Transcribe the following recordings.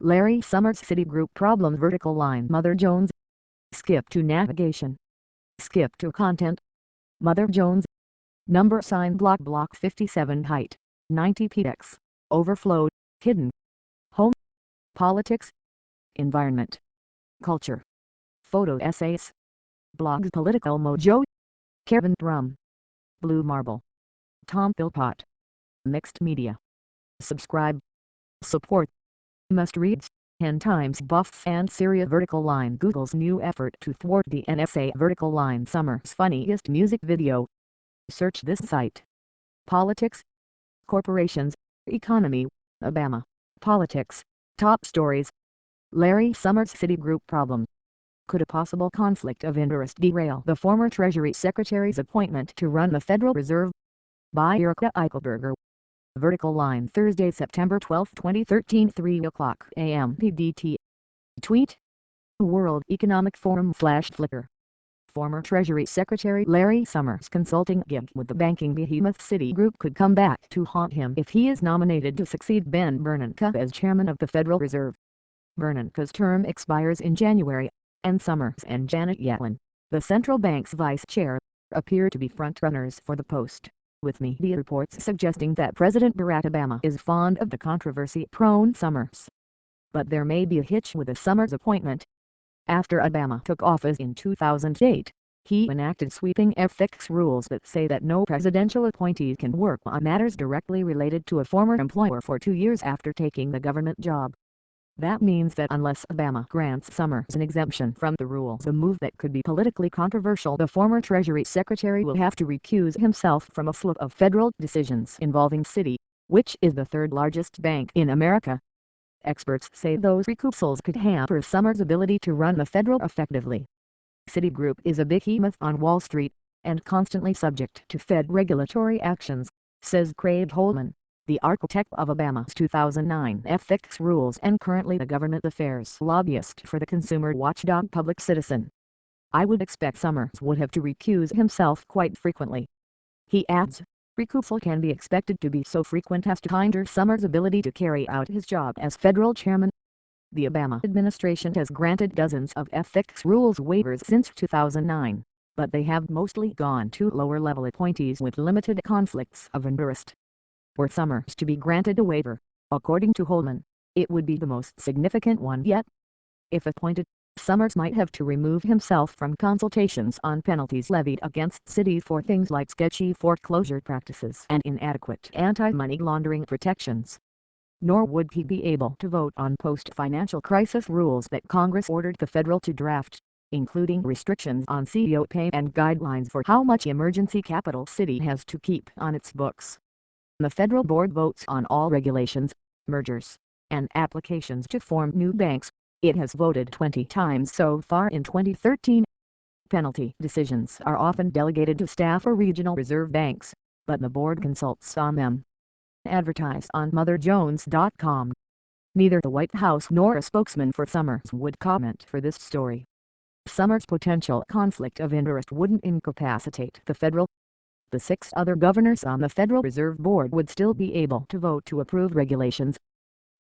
Larry Summers Citigroup problem vertical line Mother Jones. Skip to navigation. Skip to content. Mother Jones. Number sign block 57 height. 90 px. Overflow. Hidden. Home. Politics. Environment. Culture. Photo essays. Blogs Political Mojo. Kevin Drum. Blue Marble. Tom Philpott. Mixed media. Subscribe. Support. Must reads. 10 times buffs and Syria vertical line Google's new effort to thwart the NSA vertical line Summer's funniest music video. Search this site. Politics. Corporations. Economy. Obama. Politics. Top stories. Larry Summers Citigroup problem. Could a possible conflict of interest derail the former Treasury Secretary's appointment to run the Federal Reserve? By Erica Eichelberger. Vertical line Thursday, September 12, 2013 3:00 a.m. PDT. Tweet. World Economic Forum /Flickr. Former Treasury Secretary Larry Summers' consulting gig with the banking behemoth Citigroup could come back to haunt him if he is nominated to succeed Ben Bernanke as chairman of the Federal Reserve. Bernanke's term expires in January, and Summers and Janet Yellen, the central bank's vice chair, appear to be front-runners for the post, with media reports suggesting that President Barack Obama is fond of the controversy-prone Summers. But there may be a hitch with the Summers appointment. After Obama took office in 2008, he enacted sweeping ethics rules that say that no presidential appointee can work on matters directly related to a former employer for 2 years after taking the government job. That means that unless Obama grants Summers an exemption from the rules, a move that could be politically controversial, the former Treasury Secretary will have to recuse himself from a slew of federal decisions involving Citi, which is the third largest bank in America. Experts say those recusals could hamper Summers' ability to run the Federal effectively. Citigroup is a behemoth on Wall Street, and constantly subject to Fed regulatory actions, says Craig Holman, the architect of Obama's 2009 ethics rules and currently the government affairs lobbyist for the consumer watchdog Public Citizen. I would expect Summers would have to recuse himself quite frequently. He adds, recusal can be expected to be so frequent as to hinder Summers' ability to carry out his job as federal chairman. The Obama administration has granted dozens of ethics rules waivers since 2009, but they have mostly gone to lower-level appointees with limited conflicts of interest. Were Summers to be granted a waiver, according to Holman, it would be the most significant one yet. If appointed, Summers might have to remove himself from consultations on penalties levied against Citi for things like sketchy foreclosure practices and inadequate anti-money laundering protections. Nor would he be able to vote on post-financial crisis rules that Congress ordered the Federal to draft, including restrictions on CEO pay and guidelines for how much emergency capital Citi has to keep on its books. The Federal Board votes on all regulations, mergers, and applications to form new banks. It has voted 20 times so far in 2013. Penalty decisions are often delegated to staff or regional reserve banks, but the board consults on them. Advertise on MotherJones.com. Neither the White House nor a spokesman for Summers would comment for this story. Summers' potential conflict of interest wouldn't incapacitate the Federal. The 6 other governors on the Federal Reserve Board would still be able to vote to approve regulations.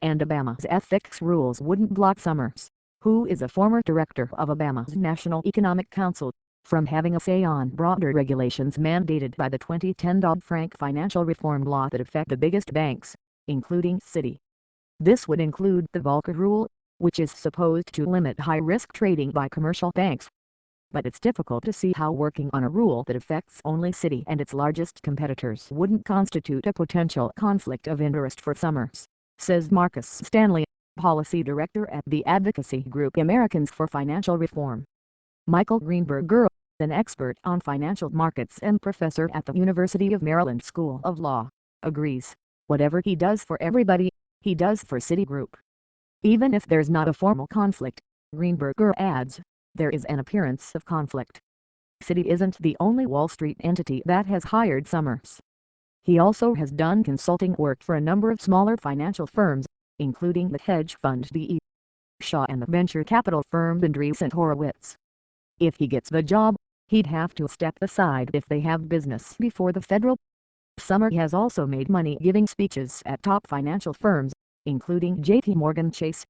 And Obama's ethics rules wouldn't block Summers, who is a former director of Obama's National Economic Council, from having a say on broader regulations mandated by the 2010 Dodd-Frank financial reform law that affect the biggest banks, including Citi. This would include the Volcker Rule, which is supposed to limit high-risk trading by commercial banks. But it's difficult to see how working on a rule that affects only Citi and its largest competitors wouldn't constitute a potential conflict of interest for Summers, says Marcus Stanley, policy director at the advocacy group Americans for Financial Reform. Michael Greenberger, an expert on financial markets and professor at the University of Maryland School of Law, agrees. Whatever he does for everybody, he does for Citigroup. Even if there's not a formal conflict, Greenberger adds, there is an appearance of conflict. Citi isn't the only Wall Street entity that has hired Summers. He also has done consulting work for a number of smaller financial firms, including the hedge fund B.E. Shaw and the venture capital firm Andreessen Horowitz. If he gets the job, he'd have to step aside if they have business before the Federal. Summers has also made money giving speeches at top financial firms, including J.P. Morgan Chase,